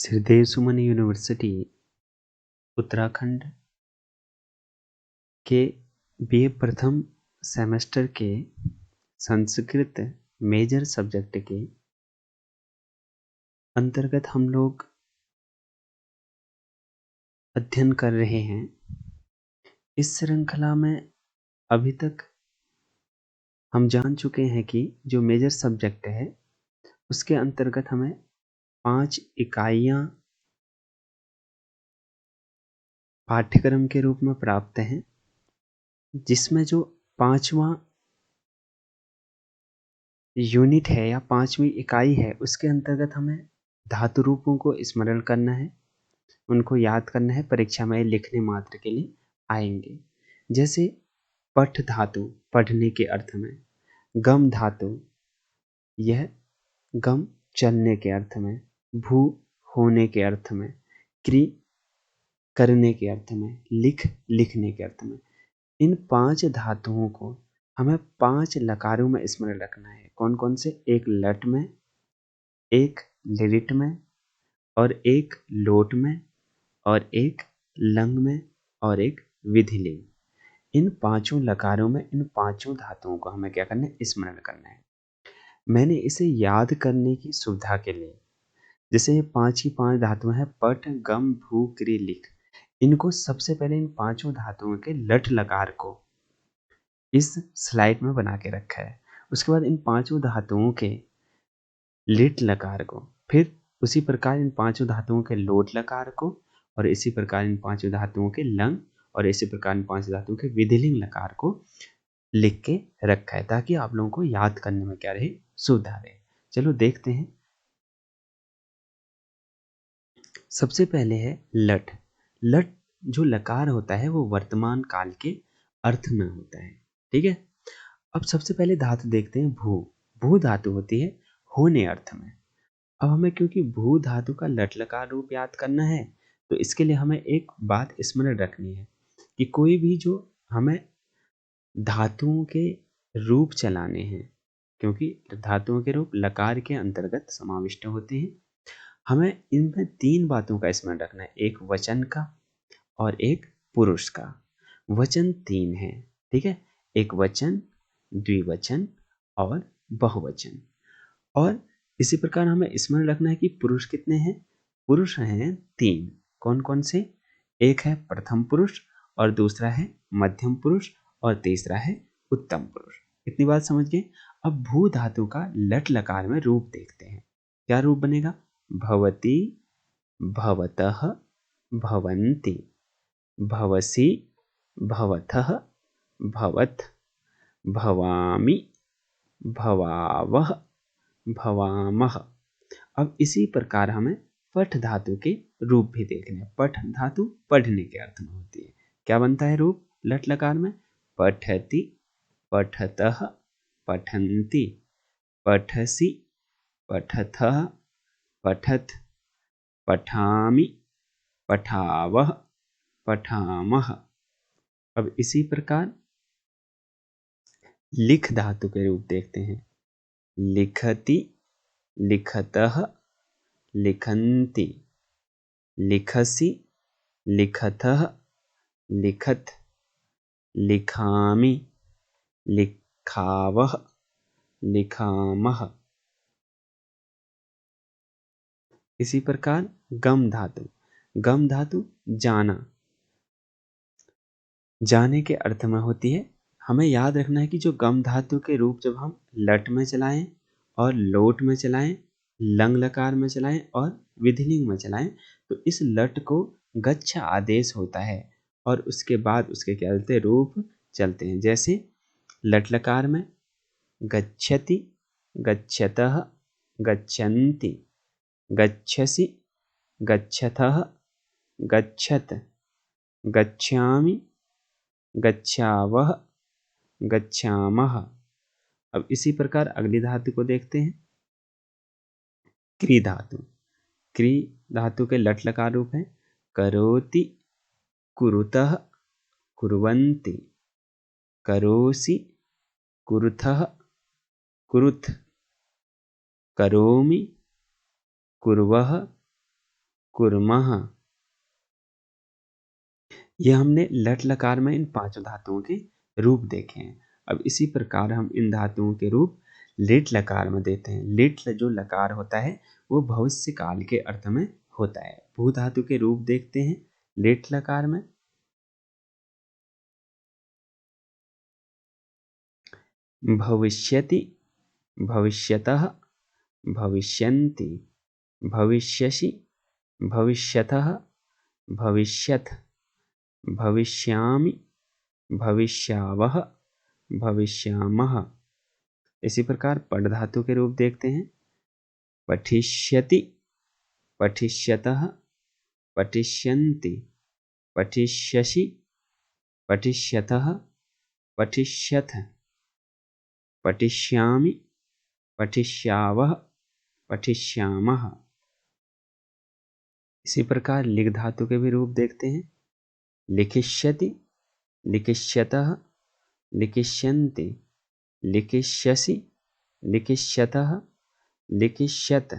श्रीदेव सुमन university Uttarakhand के BA प्रथम semester के संस्कृत मेजर सब्जेक्ट के अंतर्गत हम लोग अध्ययन कर रहे हैं। इस श्रृंखला में अभी तक हम जान चुके हैं कि जो मेजर सब्जेक्ट है उसके अंतर्गत हमें 5 इकाइयां पाठ्यक्रम के रूप में प्राप्त हैं, जिसमें जो 5वां यूनिट है या 5वीं इकाई है उसके अंतर्गत हमें धातु रूपों को स्मरण करना है, उनको याद करना है। परीक्षा में लिखने मात्र के लिए आएंगे। जैसे पठ धातु पढ़ने के अर्थ में, गम धातु यह गम चलने के अर्थ में, भू होने के अर्थ में, क्रि करने के अर्थ में, लिख लिखने के अर्थ में। इन 5 धातुओं को हमें 5 लकारों में स्मरण रखना है। कौन कौन से? एक लट में, एक लिरिट में, और एक लोट में, और एक लंग में, और एक विधिलिंग। इन 5 लकारों में इन 5 धातुओं को हमें क्या करना है? स्मरण करना है। मैंने इसे याद करने की सुविधा के लिए, जैसे ये 5 ही 5 धातुएं हैं, पठ गम भू क्रि लिख, इनको सबसे पहले इन 5 धातुओं के लट लकार को इस स्लाइड में बना के रखा है। उसके बाद इन 5 धातुओं के लिट लकार को, फिर उसी प्रकार इन 5 धातुओं के लोट लकार को, और इसी प्रकार इन 5 धातुओं के लंग, और इसी प्रकार इन 5 धातुओं के विधिलिंग लकार को लिख के रखा है, ताकि आप लोगों को याद करने में क्या रहे? सुविधा रहे। चलो देखते हैं। सबसे पहले है लट। लट जो लकार होता है वो वर्तमान काल के अर्थ में होता है। ठीक है। अब सबसे पहले धातु देखते हैं भू। भू धातु होती है होने अर्थ में। अब हमें क्योंकि भू धातु का लट लकार रूप याद करना है, तो इसके लिए हमें एक बात स्मरण रखनी है कि कोई भी जो हमें धातुओं के रूप चलाने हैं, क्योंकि धातुओं के रूप लकार के अंतर्गत समाविष्ट होते हैं, हमें इनमें 3 बातों का स्मरण रखना है। एक वचन का और एक पुरुष का। वचन 3 है। ठीक है। एक वचन, द्विवचन और बहुवचन। और इसी प्रकार हमें स्मरण रखना है कि पुरुष कितने हैं? पुरुष हैं 3। कौन कौन से? एक है प्रथम पुरुष, और दूसरा है मध्यम पुरुष, और तीसरा है उत्तम पुरुष। इतनी बात समझ गए। अब भू धातु का लट लकार में रूप देखते हैं। क्या रूप बनेगा? भवति, भवतः, भवन्ति, भवसि, भवथः, भवत्, भवामि, भवावः, भवामः। अब इसी प्रकार हमें पठ धातु के रूप भी देखने हैं। पठ धातु पढ़ने के अर्थ में होती है। क्या बनता है रूप लट लकार में? पठति, पठतः, पठन्ति, पठसि, पठथः, पठत्, पठामि, पठावः, पठामः। अब इसी प्रकार लिख धातु के रूप देखते हैं। लिखति, लिखतः, लिखन्ति, लिखसि, लिखतः, लिखत्, लिखामि, लिखावः, लिखामः। इसी प्रकार गम धातु। गम धातु जाना, जाने के अर्थ में होती है। हमें याद रखना है कि जो गम धातु के रूप जब हम लट में चलाएं और लोट में चलाएं, लंग लकार में चलाएं और विधिलिंग में चलाएं, तो इस लट को गच्छ आदेश होता है, और उसके बाद उसके क्या चलते रूप चलते हैं। जैसे लट लकार में गच्छति, गच्छतः, गच्छन्ति, गच्छसि, गच्छथः, गच्छत्, गच्छामि, गच्छावः, गच्छामः। अब इसी प्रकार अगली धातु को देखते हैं। क्री धातु। क्री धातु के लट लकार रूप है करोति, कुरुतः, कुर्वन्ति, करोसि, कुरुथः, कुरुथ, करोमि, कुर्वः, कुर्मः। ये हमने लट लकार में इन पांचों धातुओं के रूप देखे हैं। अब इसी प्रकार हम इन धातुओं के रूप लिट लकार में देते हैं। लिट जो लकार होता है वो भविष्य काल के अर्थ में होता है। भू धातु के रूप देखते हैं लिट लकार में। भविष्यति, भविष्यतः, भविष्यन्ति, भविष्यसि, भविष्यतः, भविष्यत्, भविष्यामि, भविष्यावः, भविष्यामः। इसी प्रकार पठ धातु के रूप देखते हैं। पठिष्यति, पठिष्यतः, पठिष्यन्ति, पठिष्यसि, पठिष्यतः, पठिष्यथ, पठिष्यामि, पठिष्यावः, पठिष्यामः। इसी प्रकार लिख धातु के भी रूप देखते हैं। लिखिष्यति, लिखिष्यतः, लिखिष्यन्ति, लिखिष्यसि, लिखिष्यतः, लिखिष्यत,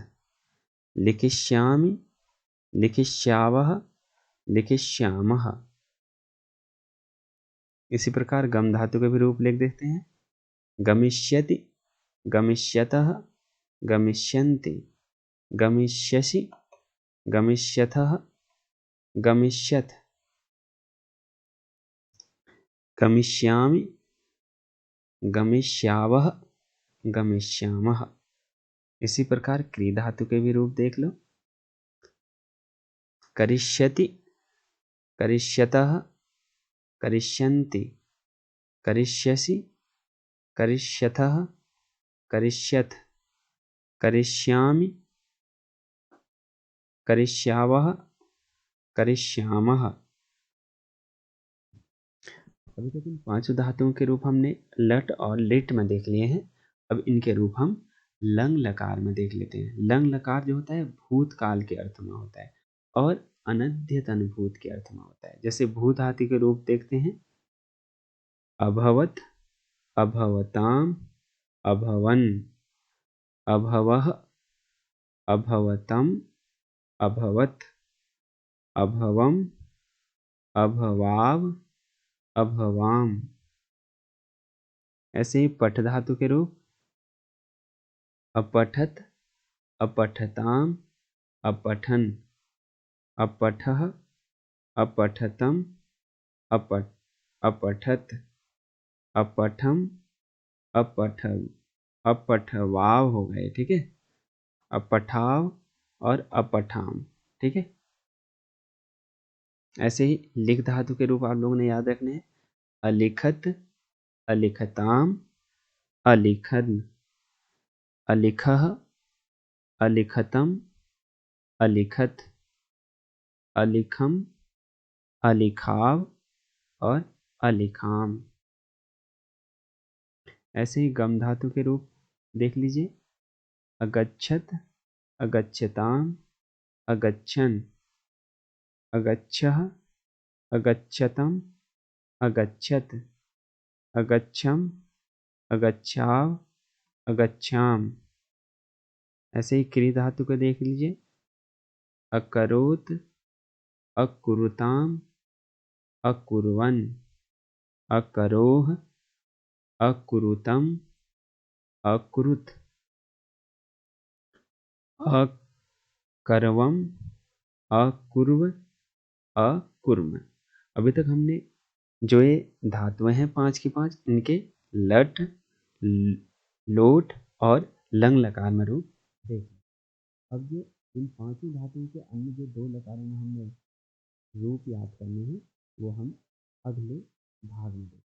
लिखिष्यामि, लिखिष्यावः, लिखिष्यामः। इसी प्रकार गम धातु के भी रूप लिख देते हैं। गमिष्यति, गमिष्यतः, गमिष्यन्ति, गमिष्यसि, गमिष्यथः, गमिष्यथ, गमिष्यामि, गमिष्यावः, गमिष्यामः। इसी प्रकार क्री धातु के भी रूप देख लो। करिष्यति, करिष्यतः, करिष्यन्ति, करिष्यसि, करिष्यथः, करिष्यथ, करिष्यामि, करिष्यावः, करिष्यामः। अभी तक इन पांचों धातुओं के रूप हमने लट और लिट में देख लिए हैं। अब इनके रूप हम लंग लकार में देख लेते हैं। लंग लकार जो होता है भूतकाल के अर्थ में होता है और अनद्यतन भूत के अर्थ में होता है। जैसे भूत धातु के रूप देखते हैं। अभवत, अभवताम, अभवन, अभवः, अभवतम, अभवत, अभवम, अभवाव, अभवाम। ऐसे ही पठ धातु के रूप अपठत, अपठताम, अपठन, अपठः, अपठतम, अपठत, अपठम, अपठव, अपठवाव हो गए। ठीक है, अपठाव और अपठाम। ठीक है, ऐसे ही लिख धातु के रूप आप लोगों ने याद रखने हैं। अलिखत, अलिखताम, अलिखन, अलिखः, अलिखतम, अलिखत, अलिखम, अलिखाव और अलिखाम। ऐसे ही गम धातु के रूप देख लीजिए। अगच्छत, अगच्छताम, अगच्छन, अगच्छः, अगच्छतम, अगच्छत, अगच्छम, अगच्छाव, अगच्छाम। ऐसे ही क्री धातु को देख लीजिए। अकरोत, अकुरुताम, अकुर्वन, अकरोह, अकुरुतम, अकुरुत, अकरवम, अकुर्व, अकुर्म। अभी तक हमने जो ये धातुएं हैं पांच की पांच, इनके लट, लोट और लंग लकार में रूप देख। अब जो इन पांचों धातुओं के अन्य जो दो लकारों में हमने रूप याद करने हैं वो हम अगले भाग में देखेंगे।